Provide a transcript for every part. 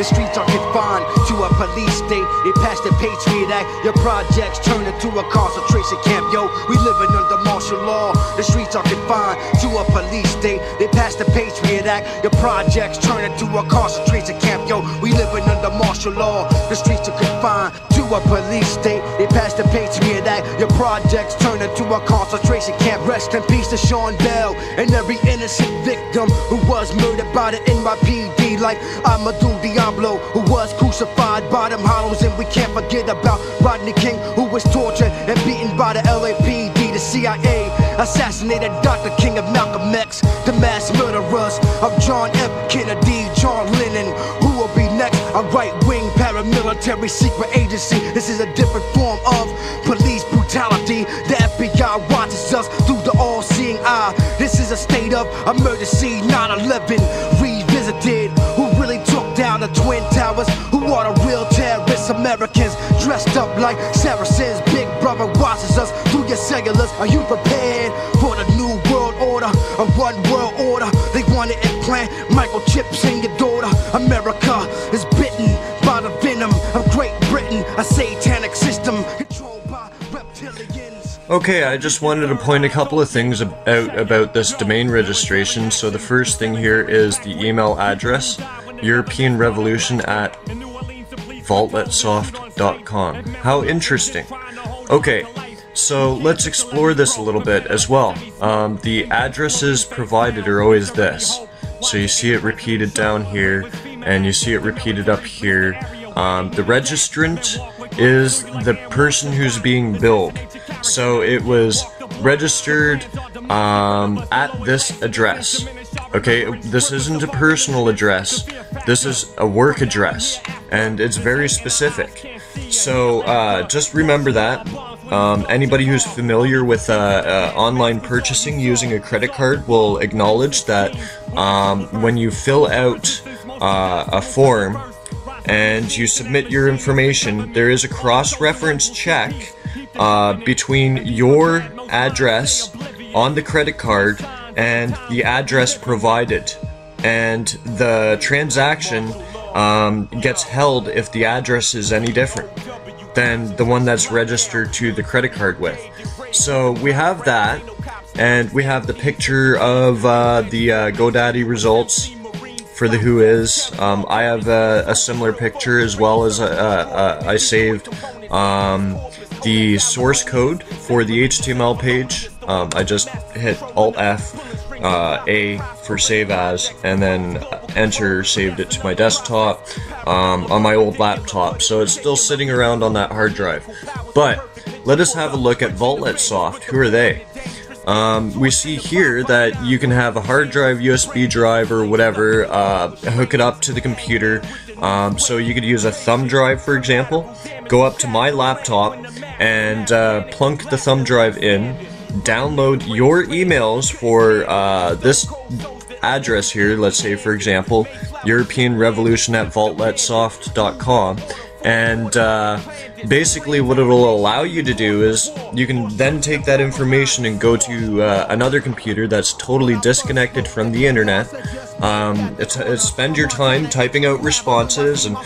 streets are confined to a police state. They passed the Patriot Act. Your projects turn into a concentration camp. Yo, we living under martial law. The streets are confined to a police state. They passed the Patriot Act. Your projects turn into a concentration camp. Yo, we living under martial law. The streets are confined to a police state. They passed the Patriot Act. Your projects turn into a concentration camp. Rest in peace to Sean Bell and every innocent victim who was murdered by the NYPD, like Amadou Diablo, who was crucified by them hollows. And we can't forget about Rodney King, who was tortured and beaten by the LAPD. The CIA assassinated Dr. King of Malcolm X. The mass murderers of John F. Kennedy, John Lennon. Who will be next? A right-wing paramilitary secret agency. This is a different form of police brutality. The FBI watches us through the all-seeing eye. This is a state of emergency. 9/11 revisited. Who really took down the Twin Towers? Who are the real terrorists? Americans dressed up like Saracens. Big brother watches us through your cellulars. Are you prepared for the new world order? A one world order. They want to implant microchips in your daughter. America is bitten by the venom of Great Britain, a satanic system controlled by reptilians. Okay, I just wanted to point a couple of things out about this domain registration. So the first thing here is the email address, europeanrevolution@vaultletsoft.com. How interesting. Okay, so let's explore this a little bit as well. The addresses provided are always this. So you see it repeated down here, and you see it repeated up here. The registrant is the person who's being billed. So it was registered at this address. Okay, this isn't a personal address. This is a work address, and it's very specific. So just remember that. Anybody who's familiar with online purchasing using a credit card will acknowledge that when you fill out a form and you submit your information, there is a cross-reference check between your address on the credit card and the address provided, and the transaction gets held if the address is any different than the one that's registered to the credit card with. So we have that, and we have the picture of the GoDaddy results for the Who Is. I have a similar picture, as well as I saved the source code for the HTML page. I just hit Alt-F, A for save as, and then enter, saved it to my desktop on my old laptop. So it's still sitting around on that hard drive. But let us have a look at VaultletSoft. Who are they? We see here that you can have a hard drive, USB drive, or whatever, hook it up to the computer. So you could use a thumb drive, for example. Go up to my laptop and plunk the thumb drive in. Download your emails for this address here. Let's say, for example, europeanrevolution@vaultletsoft.com. And basically what it'll allow you to do is you can then take that information and go to another computer that's totally disconnected from the internet. Spend your time typing out responses and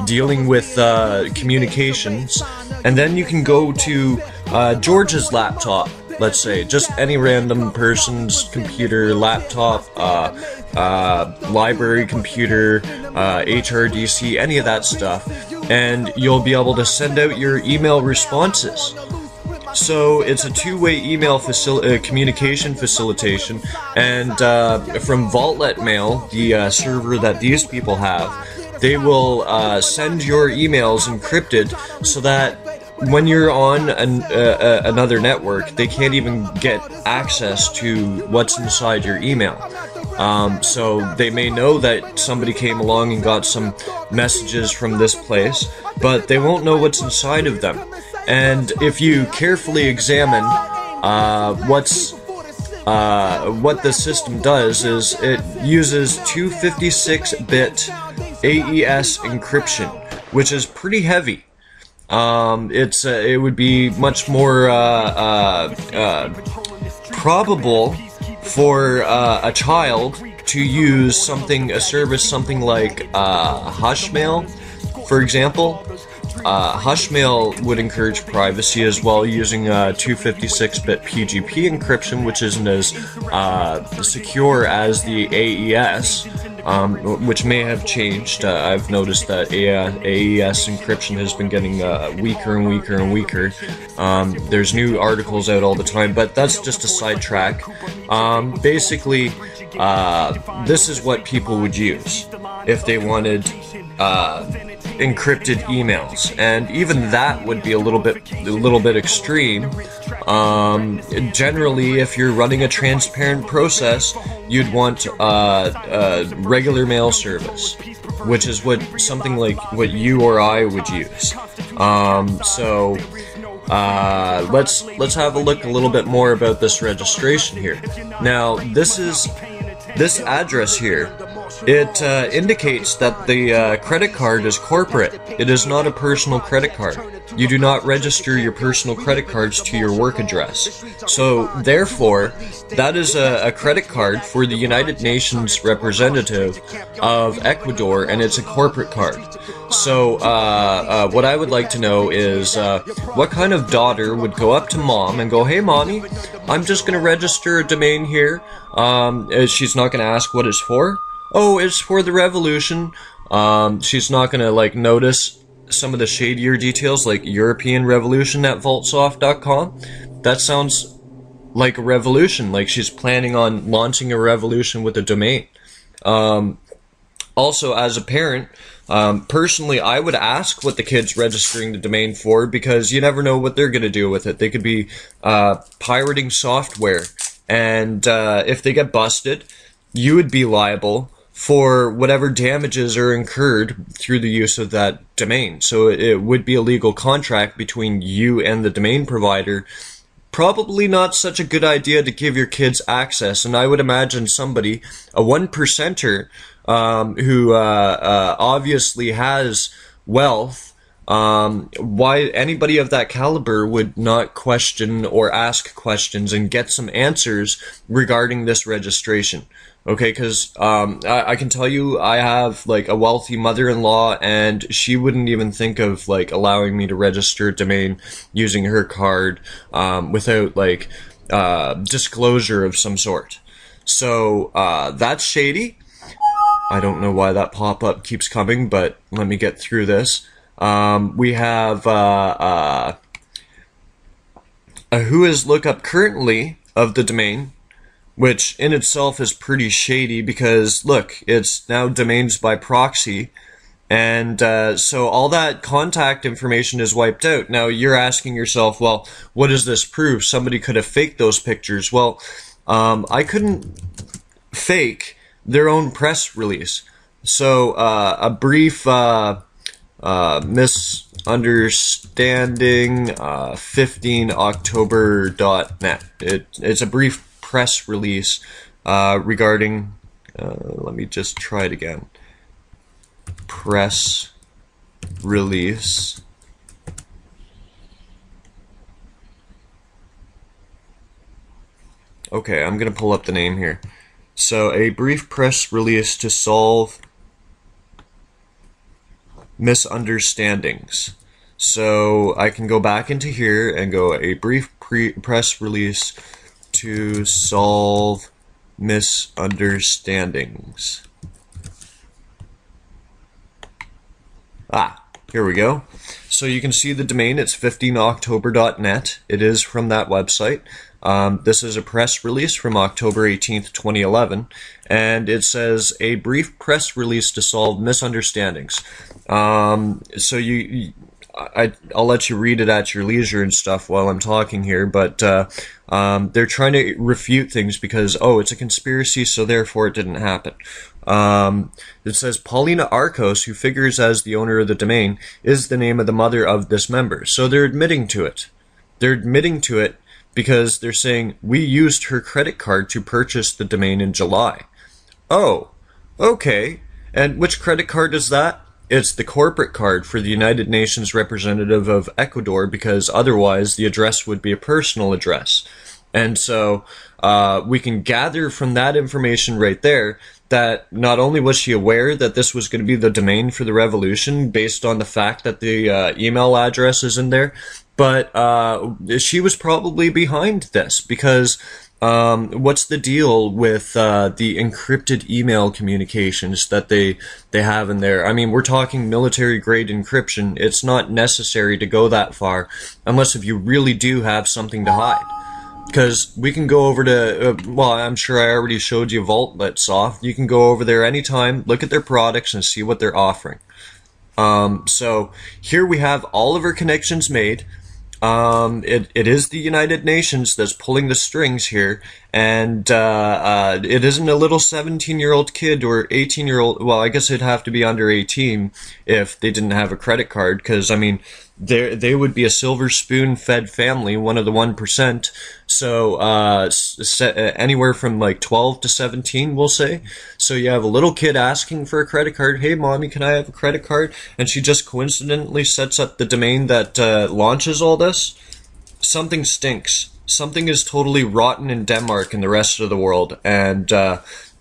dealing with communications, and then you can go to George's laptop. Let's say just any random person's computer, laptop, library computer, HRDC, any of that stuff, and you'll be able to send out your email responses. So it's a two-way email communication facilitation, and from Vaultlet Mail, the server that these people have, they will send your emails encrypted so that when you're on another network, they can't even get access to what's inside your email. So they may know that somebody came along and got some messages from this place, but they won't know what's inside of them. And if you carefully examine what the system does, is it uses 256-bit AES encryption, which is pretty heavy. It would be much more probable for a child to use a service like Hushmail, for example. Hushmail would encourage privacy as well, using 256-bit PGP encryption, which isn't as secure as the AES, which may have changed. I've noticed that AES encryption has been getting weaker and weaker and weaker. There's new articles out all the time, but that's just a sidetrack. Basically, this is what people would use if they wanted encrypted emails, and even that would be a little bit extreme. Generally, if you're running a transparent process, you'd want a regular mail service, which is something like what you or I would use. So let's have a look a little bit more about this registration here. Now, this address here, it indicates that the credit card is corporate. It is not a personal credit card. You do not register your personal credit cards to your work address. So, therefore, that is a credit card for the United Nations representative of Ecuador, and it's a corporate card. So, what I would like to know is, what kind of daughter would go up to mom and go, "Hey, mommy, I'm just going to register a domain here." She's not going to ask what it's for. "Oh, it's for the revolution." She's not gonna notice some of the shadier details, like European Revolution at vaultsoft.com. That sounds like a revolution, like she's planning on launching a revolution with a domain. Also, as a parent, personally, I would ask what the kid's registering the domain for, because you never know what they're gonna do with it. They could be pirating software, and if they get busted, you would be liable for whatever damages are incurred through the use of that domain. So it would be a legal contract between you and the domain provider. Probably not such a good idea to give your kids access, and I would imagine somebody, a 1%er, who obviously has wealth, why anybody of that caliber would not question or ask questions and get some answers regarding this registration. Okay, because I can tell you, I have a wealthy mother-in-law, and she wouldn't even think of allowing me to register a domain using her card without disclosure of some sort. So that's shady. I don't know why that pop-up keeps coming, but let me get through this. We have a Whois lookup currently of the domain, which in itself is pretty shady, because look, it's now domains by proxy, and so all that contact information is wiped out. Now you're asking yourself, well, what does this prove? Somebody could have faked those pictures. Well, I couldn't fake their own press release. So a brief misunderstanding, 15october.net. It's a brief press release regarding, let me just try it again. Press release. Okay, I'm gonna pull up the name here. So, a brief press release to solve misunderstandings. So, I can go back into here and go a brief press release to solve misunderstandings. Here we go. So you can see the domain, it's 15october.net. It is from that website. This is a press release from October 18th, 2011, and it says, a brief press release to solve misunderstandings. So I'll let you read it at your leisure and stuff while I'm talking here, but they're trying to refute things because, oh, it's a conspiracy, so therefore it didn't happen. It says, Paulina Arcos, who figures as the owner of the domain, is the name of the mother of this member. So they're admitting to it. They're admitting to it because they're saying, we used her credit card to purchase the domain in July. Oh, okay. And which credit card is that? It's the corporate card for the United Nations representative of Ecuador, because otherwise the address would be a personal address. And so we can gather from that information right there that not only was she aware that this was going to be the domain for the revolution based on the fact that the email address is in there, but she was probably behind this because what's the deal with the encrypted email communications that they have in there? I mean, we're talking military grade encryption. It's not necessary to go that far unless if you really do have something to hide. Because we can go over to, well, I'm sure I already showed you Vault.soft. You can go over there anytime, look at their products, and see what they're offering. So here we have all of our connections made. It is the United Nations that's pulling the strings here, and it isn't a little 17-year-old kid or 18-year-old. Well, I guess it'd have to be under 18 if they didn't have a credit card, because I mean, they would be a silver spoon-fed family, one of the 1%. So anywhere from like 12 to 17, we'll say. So you have a little kid asking for a credit card. Hey, mommy, can I have a credit card? And she just coincidentally sets up the domain that launches all this. Something stinks. Something is totally rotten in Denmark and the rest of the world, and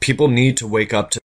people need to wake up to